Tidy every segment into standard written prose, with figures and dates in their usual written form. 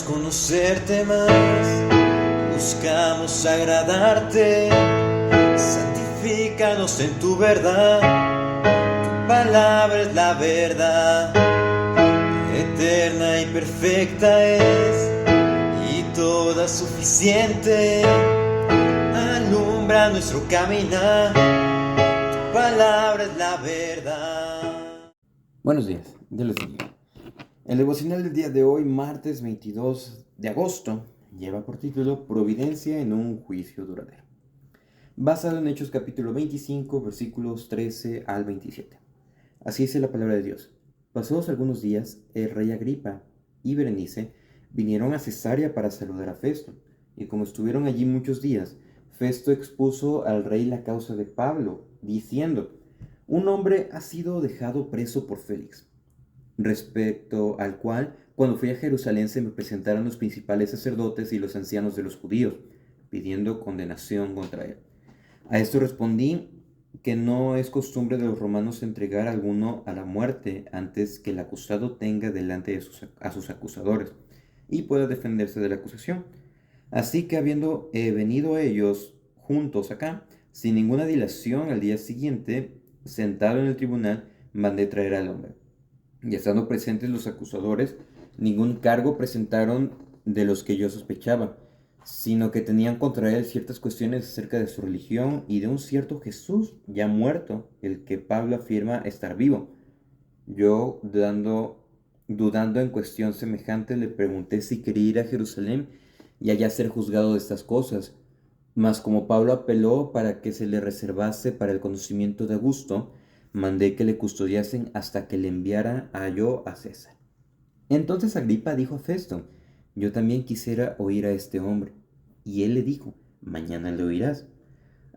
conocerte más, buscamos agradarte, santifícanos en tu verdad, tu palabra es la verdad, eterna y perfecta es, y toda suficiente, alumbra nuestro caminar, tu palabra es la verdad. Buenos días, Dios les bendiga. El devocional del día de hoy, martes 22 de agosto, lleva por título Providencia en un juicio duradero, basado en Hechos capítulo 25, versículos 13 al 27. Así dice la palabra de Dios. Pasados algunos días, el rey Agripa y Berenice vinieron a Cesarea para saludar a Festo, y como estuvieron allí muchos días, Festo expuso al rey la causa de Pablo, diciendo: un hombre ha sido dejado preso por Félix, respecto al cual, cuando fui a Jerusalén, se me presentaron los principales sacerdotes y los ancianos de los judíos, pidiendo condenación contra él. A esto respondí que no es costumbre de los romanos entregar a alguno a la muerte antes que el acusado tenga delante de a sus acusadores y pueda defenderse de la acusación. Así que habiendo venido ellos juntos acá, sin ninguna dilación, al día siguiente, sentado en el tribunal, mandé traer al hombre. Y estando presentes los acusadores, ningún cargo presentaron de los que yo sospechaba, sino que tenían contra él ciertas cuestiones acerca de su religión y de un cierto Jesús ya muerto, el que Pablo afirma estar vivo. Yo, dudando en cuestión semejante, le pregunté si quería ir a Jerusalén y allá ser juzgado de estas cosas. Mas como Pablo apeló para que se le reservase para el conocimiento de Augusto, mandé que le custodiasen hasta que le enviara yo a César. Entonces Agripa dijo a Festo: yo también quisiera oír a este hombre. Y él le dijo: mañana le oirás.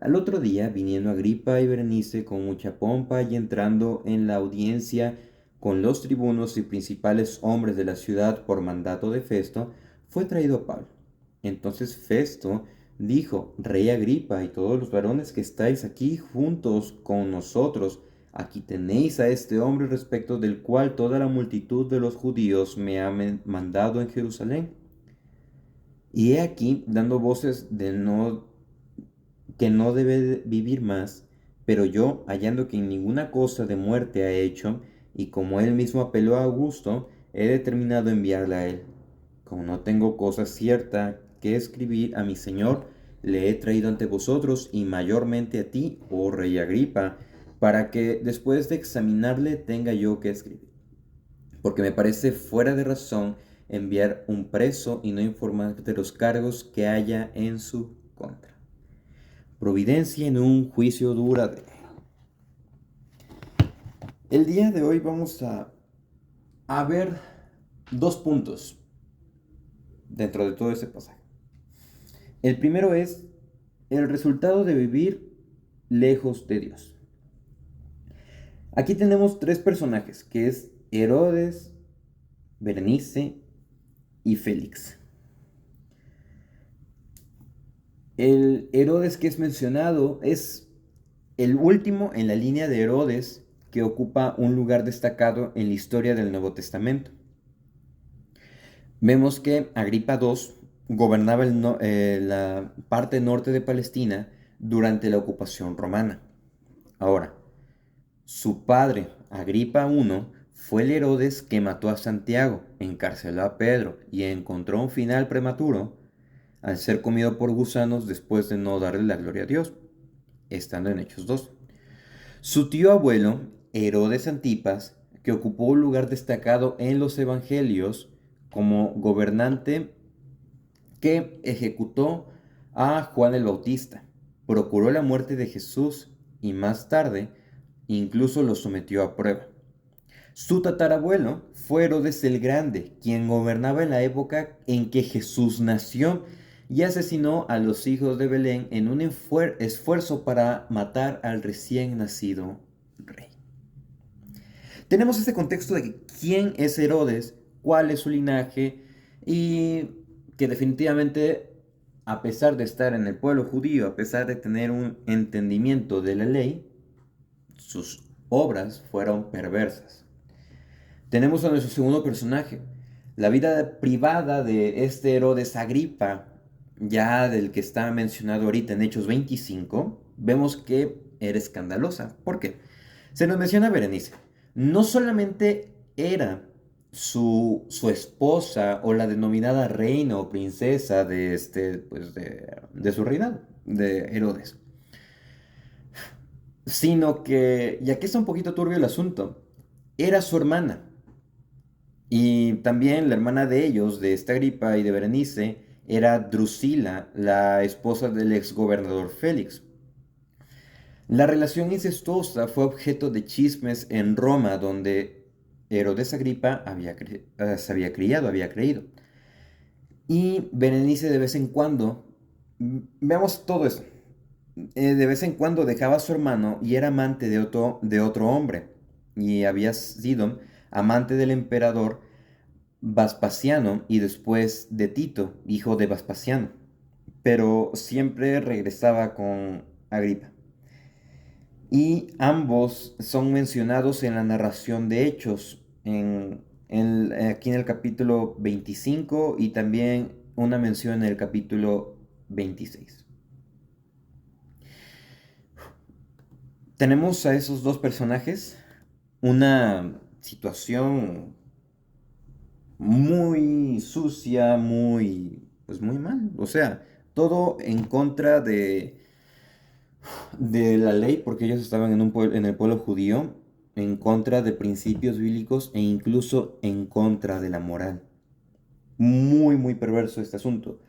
Al otro día, viniendo Agripa y Berenice con mucha pompa y entrando en la audiencia con los tribunos y principales hombres de la ciudad por mandato de Festo, fue traído a Pablo. Entonces Festo dijo: Rey Agripa y todos los varones que estáis aquí juntos con nosotros, aquí tenéis a este hombre respecto del cual toda la multitud de los judíos me ha mandado en Jerusalén. Y he aquí dando voces que no debe vivir más, pero yo, hallando que en ninguna cosa de muerte ha hecho, y como él mismo apeló a Augusto, he determinado enviarle a él. Como no tengo cosa cierta que escribir a mi señor, le he traído ante vosotros y mayormente a ti, oh rey Agripa, para que después de examinarle tenga yo que escribir. Porque me parece fuera de razón enviar un preso y no informar de los cargos que haya en su contra. Providencia en un juicio duradero. El día de hoy vamos a ver dos puntos dentro de todo ese pasaje. El primero es el resultado de vivir lejos de Dios. Aquí tenemos tres personajes, que es Herodes, Berenice y Félix. El Herodes que es mencionado es el último en la línea de Herodes que ocupa un lugar destacado en la historia del Nuevo Testamento. Vemos que Agripa II gobernaba la parte norte de Palestina durante la ocupación romana. Ahora, su padre, Agripa I, fue el Herodes que mató a Santiago, encarceló a Pedro y encontró un final prematuro al ser comido por gusanos después de no darle la gloria a Dios, estando en Hechos 2. Su tío abuelo, Herodes Antipas, que ocupó un lugar destacado en los evangelios como gobernante que ejecutó a Juan el Bautista, procuró la muerte de Jesús y más tarde incluso lo sometió a prueba. Su tatarabuelo fue Herodes el Grande, quien gobernaba en la época en que Jesús nació y asesinó a los hijos de Belén en un esfuerzo para matar al recién nacido rey. Tenemos este contexto de quién es Herodes, cuál es su linaje y que definitivamente, a pesar de estar en el pueblo judío, a pesar de tener un entendimiento de la ley, sus obras fueron perversas. Tenemos a nuestro segundo personaje, la vida privada de este Herodes Agripa, ya del que está mencionado ahorita en Hechos 25, vemos que era escandalosa. ¿Por qué? Se nos menciona a Berenice. No solamente era su esposa o la denominada reina o princesa de, de su reinado, de Herodes, sino que, y aquí está un poquito turbio el asunto, era su hermana. Y también la hermana de ellos, de esta Agripa y de Berenice, era Drusila, la esposa del exgobernador Félix. La relación incestuosa fue objeto de chismes en Roma, donde Herodes Agripa se había criado, había creído. Y Berenice de vez en cuando, veamos todo eso, de vez en cuando dejaba a su hermano y era amante de otro hombre. Y había sido amante del emperador Vespasiano y después de Tito, hijo de Vespasiano. Pero siempre regresaba con Agripa. Y ambos son mencionados en la narración de Hechos, aquí en el capítulo 25 y también una mención en el capítulo 26. Tenemos a esos dos personajes, una situación muy sucia, pues muy mal. O sea, todo en contra de la ley, porque ellos estaban en el pueblo judío, en contra de principios bíblicos e incluso en contra de la moral. Muy, muy perverso este asunto.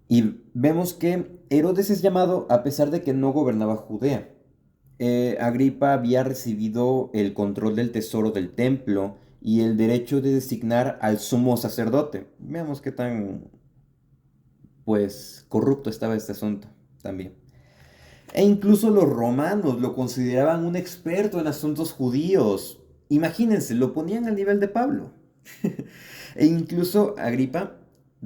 Y vemos que Herodes es llamado a pesar de que no gobernaba Judea. Agripa había recibido el control del tesoro del templo y el derecho de designar al sumo sacerdote. Veamos qué tan, pues, corrupto estaba este asunto también. E incluso los romanos lo consideraban un experto en asuntos judíos. Imagínense, lo ponían al nivel de Pablo. E incluso Agripa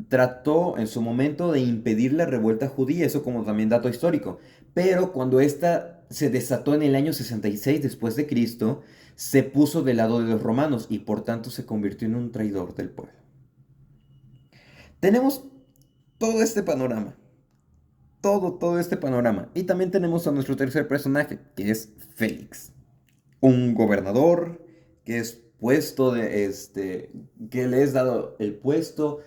trató en su momento de impedir la revuelta judía, eso como también dato histórico. Pero cuando esta se desató en el año 66 después de Cristo, se puso del lado de los romanos y por tanto se convirtió en un traidor del pueblo. Tenemos todo este panorama. Todo este panorama. Y también tenemos a nuestro tercer personaje, que es Félix. Un gobernador que es puesto que le es dado el puesto,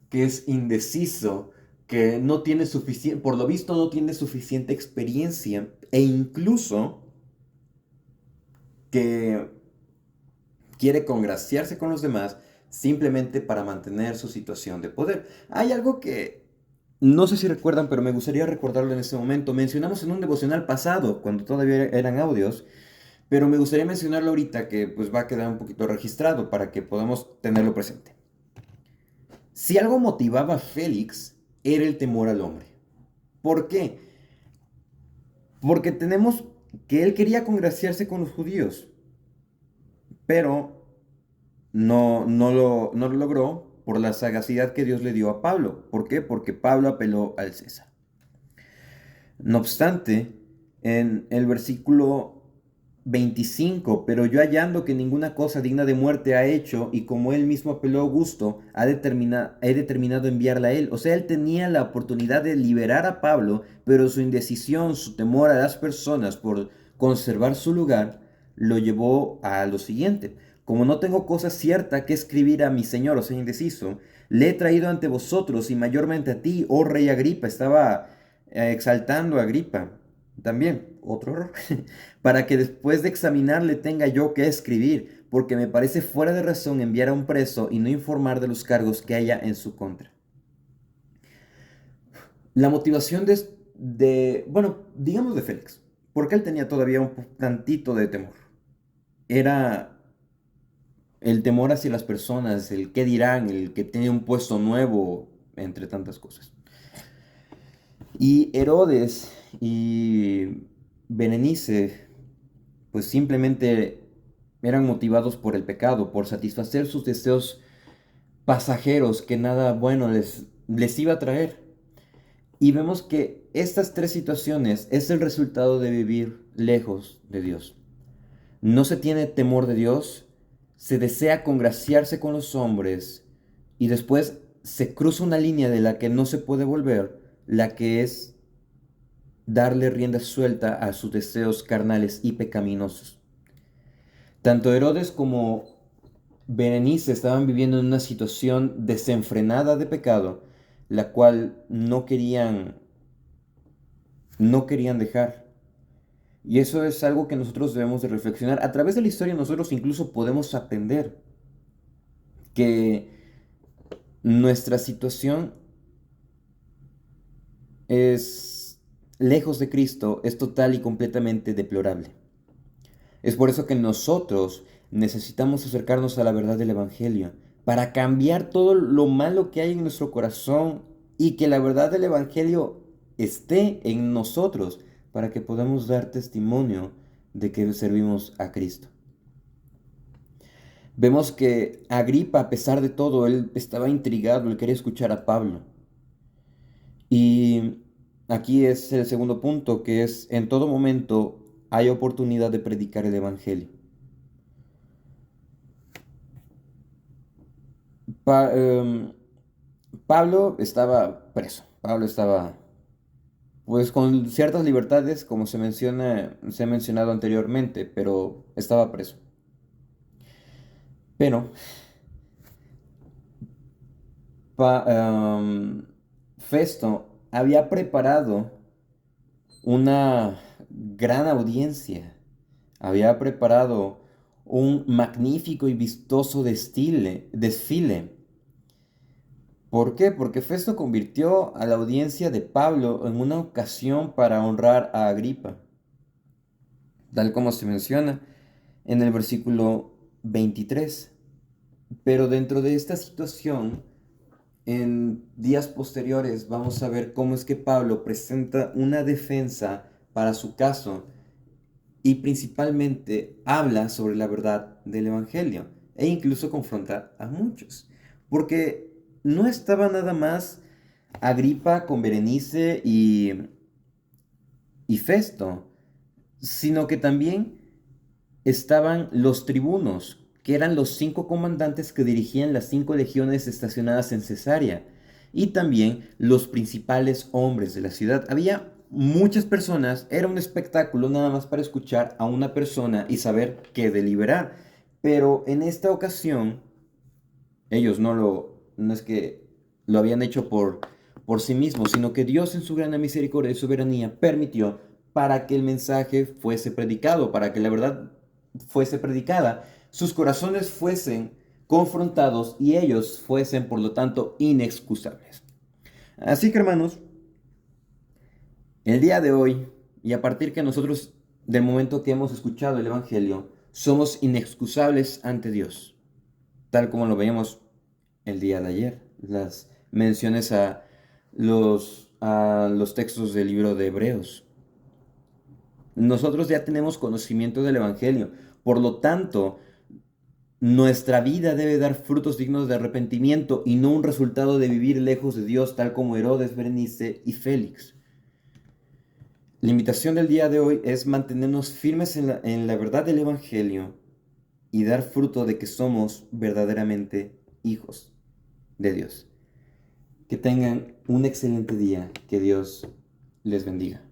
que es indeciso, que no tiene suficiente, por lo visto no tiene suficiente experiencia e incluso que quiere congraciarse con los demás simplemente para mantener su situación de poder. Hay algo que no sé si recuerdan, pero me gustaría recordarlo en este momento. Mencionamos en un devocional pasado, cuando todavía eran audios, pero me gustaría mencionarlo ahorita que pues va a quedar un poquito registrado para que podamos tenerlo presente. Si algo motivaba a Félix, era el temor al hombre. ¿Por qué? Porque tenemos que él quería congraciarse con los judíos, pero no lo logró por la sagacidad que Dios le dio a Pablo. ¿Por qué? Porque Pablo apeló al César. No obstante, en el versículo 25, pero yo hallando que ninguna cosa digna de muerte ha hecho, y como él mismo apeló a Augusto, he determinado enviarla a él. O sea, él tenía la oportunidad de liberar a Pablo, pero su indecisión, su temor a las personas por conservar su lugar, lo llevó a lo siguiente. Como no tengo cosa cierta que escribir a mi señor, o sea, indeciso, le he traído ante vosotros y mayormente a ti, oh rey Agripa. Estaba exaltando a Agripa. También, otro error. Para que después de examinarle tenga yo que escribir, porque me parece fuera de razón enviar a un preso y no informar de los cargos que haya en su contra. La motivación bueno, digamos de Félix, porque él tenía todavía un tantito de temor. Era el temor hacia las personas, el qué dirán, el que tiene un puesto nuevo, entre tantas cosas. Y Herodes y Berenice, pues simplemente eran motivados por el pecado, por satisfacer sus deseos pasajeros que nada bueno les iba a traer. Y vemos que estas tres situaciones es el resultado de vivir lejos de Dios. No se tiene temor de Dios, se desea congraciarse con los hombres, Y después se cruza una línea de la que no se puede volver, la que es darle rienda suelta a sus deseos carnales y pecaminosos. Tanto Herodes como Berenice estaban viviendo en una situación desenfrenada de pecado, la cual no querían dejar. Y eso es algo que nosotros debemos de reflexionar. A través de la historia nosotros incluso podemos aprender que nuestra situación es lejos de Cristo, es total y completamente deplorable. Es por eso que nosotros necesitamos acercarnos a la verdad del Evangelio, para cambiar todo lo malo que hay en nuestro corazón y que la verdad del Evangelio esté en nosotros, para que podamos dar testimonio de que servimos a Cristo. Vemos que Agripa, a pesar de todo, él estaba intrigado, él quería escuchar a Pablo. Y aquí es el segundo punto, que es: en todo momento hay oportunidad de predicar el Evangelio. Pa- em, Pablo estaba preso. Pablo estaba, pues, con ciertas libertades, como se ha mencionado anteriormente, pero estaba preso. Pero Festo había preparado una gran audiencia, había preparado un magnífico y vistoso desfile. ¿Por qué? Porque Festo convirtió a la audiencia de Pablo en una ocasión para honrar a Agripa, tal como se menciona en el versículo 23. Pero dentro de esta situación, en días posteriores vamos a ver cómo es que Pablo presenta una defensa para su caso y principalmente habla sobre la verdad del Evangelio e incluso confronta a muchos. Porque no estaba nada más Agripa con Berenice y Festo, sino que también estaban los tribunos, que eran los 5 comandantes que dirigían las 5 legiones estacionadas en Cesarea, y también los principales hombres de la ciudad. Había muchas personas, era un espectáculo nada más para escuchar a una persona y saber qué deliberar. Pero en esta ocasión, ellos no es que lo habían hecho por sí mismos, sino que Dios en su gran misericordia y soberanía permitió para que el mensaje fuese predicado, para que la verdad fuese predicada, sus corazones fuesen confrontados y ellos fuesen, por lo tanto, inexcusables. Así que, hermanos, el día de hoy, y a partir que nosotros, del momento que hemos escuchado el Evangelio, somos inexcusables ante Dios, tal como lo veíamos el día de ayer, las menciones a los textos del libro de Hebreos. Nosotros ya tenemos conocimiento del Evangelio, por lo tanto, nuestra vida debe dar frutos dignos de arrepentimiento y no un resultado de vivir lejos de Dios, tal como Herodes, Berenice y Félix. La invitación del día de hoy es mantenernos firmes en la verdad del Evangelio y dar fruto de que somos verdaderamente hijos de Dios. Que tengan un excelente día. Que Dios les bendiga.